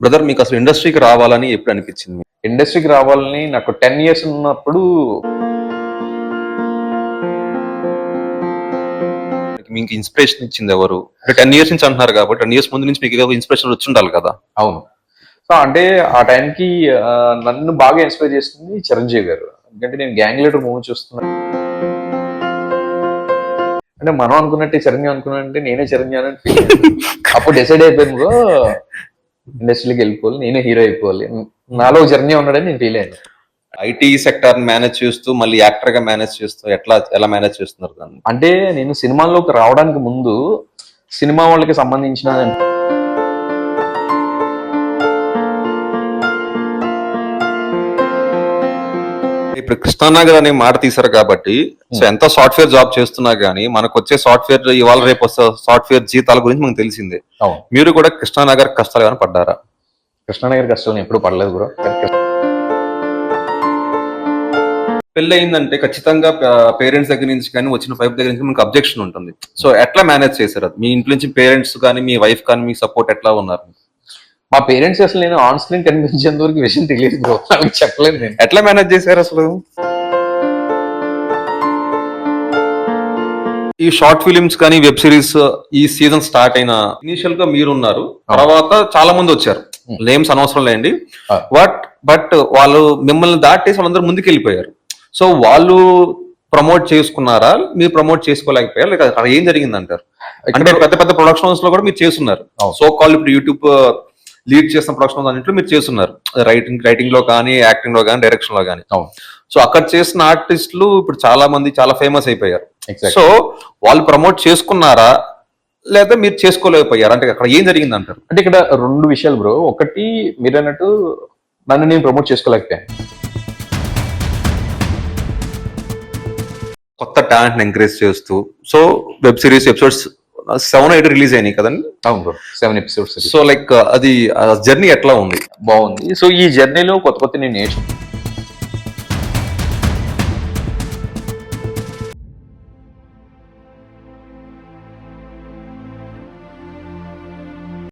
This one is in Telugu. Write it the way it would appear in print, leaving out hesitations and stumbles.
బ్రదర్ మీకు అసలు ఇండస్ట్రీకి రావాలని ఎప్పుడు అనిపించింది? ఇండస్ట్రీకి రావాలని నాకు 10 years ఉన్నప్పుడు మీకు ఇన్స్పిరేషన్ ఇచ్చింది ఎవరు? 10 years నుంచి అంటున్నారు కాబట్టి 10 years ముందు నుంచి మీకు ఇన్స్పిరేషన్ వచ్చి ఉండాలి కదా. అవును. సో అంటే ఆ టైంకి నన్ను బాగా ఇన్స్పైర్ చేస్తుంది చిరంజీవి గారు. ఎందుకంటే నేను గ్యాంగ్ లీడర్ మూవీ చూస్తున్నాను. అంటే మనం అనుకున్నట్టే చిరంజీవి అనుకున్నట్టే నేనే చిరంజీవి అని అప్పుడు డిసైడ్ అయిపోయింది బ్రో, ఇండస్ట్రీకి వెళ్ళిపోవాలి, నేనే హీరో అయిపోవాలి, నాలో చిరంజీవి ఉన్నాడని నేను ఫీల్ అయ్యాను. ఐటీ సెక్టర్ మేనేజ్ చేస్తూ మళ్ళీ యాక్టర్ గా మేనేజ్ చేస్తూ ఎలా మేనేజ్ చేస్తున్నారు దాన్ని? అంటే నేను సినిమాల్లోకి రావడానికి ముందు సినిమా వాళ్ళకి సంబంధించిన ఇప్పుడు కృష్ణానగర్ అనే మాట తీశారు కాబట్టి సో ఎంత సాఫ్ట్వేర్ జాబ్ చేస్తున్నా గానీ మనకు వచ్చే సాఫ్ట్వేర్ ఇవాళ రేపు వస్తే సాఫ్ట్వేర్ జీతాల గురించి మనకు తెలిసిందే. మీరు కూడా కృష్ణానగర్ కష్టాలు కానీ పడ్డారా? కృష్ణానగర్ కష్టం ఎప్పుడు పడలేదు బ్రో. పెళ్లి అయిందంటే ఖచ్చితంగా పేరెంట్స్ దగ్గర నుంచి కానీ వచ్చిన వైఫ్ దగ్గర నుంచి మనకు అబ్జెక్షన్ ఉంటుంది. సో ఎట్లా మేనేజ్ చేశారు? మీ ఇంట్లో నుంచి పేరెంట్స్ కానీ మీ వైఫ్ కానీ మీ సపోర్ట్ ఎట్లా ఉన్నారు? మా పేరెంట్స్ అసలు నేను ఆన్ స్క్రీన్ కనిపించేంత వరకు విషయం తెలియదు బ్రో, వాళ్ళకి చెప్పలేదు. నేను ఎట్లా మేనేజ్ చేశారు అసలు? ఈ షార్ట్ ఫిలిమ్స్ కానీ వెబ్ సిరీస్ ఈ సీజన్ స్టార్ట్ అయిన ఇనిషియల్ గా మీరున్నారు, తర్వాత చాలా మంది వచ్చారు, నేమ్స్ అనవసరం లేండి. బట్ వాళ్ళు మిమ్మల్ని దాటేసి వాళ్ళందరూ ముందుకు వెళ్ళిపోయారు. సో వాళ్ళు ప్రమోట్ చేసుకున్నారా, మీరు ప్రమోట్ చేసుకోలేకపోయారు, లేక అక్కడ ఏం జరిగింది అంటారు? అంటే పెద్ద పెద్ద ప్రొడక్షన్స్ లో కూడా మీరు చేస్తున్నారు, సో కాల్ ఇప్పుడు యూట్యూబ్ లీడ్ చేసిన ప్రొడక్షన్ అన్నింటిలో మీరు చేస్తున్నారు, రైటింగ్ లో కానీ, యాక్టింగ్ లో కానీ, డైరెక్షన్ లో కానీ. సో అక్కడ చేసిన ఆర్టిస్టులు ఇప్పుడు చాలా మంది చాలా ఫేమస్ అయిపోయారు. సో వాళ్ళు ప్రమోట్ చేసుకున్నారా లేదా మీరు చేసుకోలేకపోయారు? అంటే అక్కడ ఏం జరిగింది అంటారు? అంటే ఇక్కడ రెండు విషయాలు బ్రో. ఒకటి మీరు అన్నట్టు నన్ను నేను ప్రమోట్ చేసుకోలేకపోయాను. కొత్త టాలెంట్ ఎంకరేజ్ చేస్తూ so web series episodes 7-8 release అయినాయి కదండి? అవును బ్రో, 7 episodes. సో లైక్ అది జర్నీ ఎట్లా ఉంది? బాగుంది. సో ఈ జర్నీలో కొత్త నేను నేర్చుకున్నాను.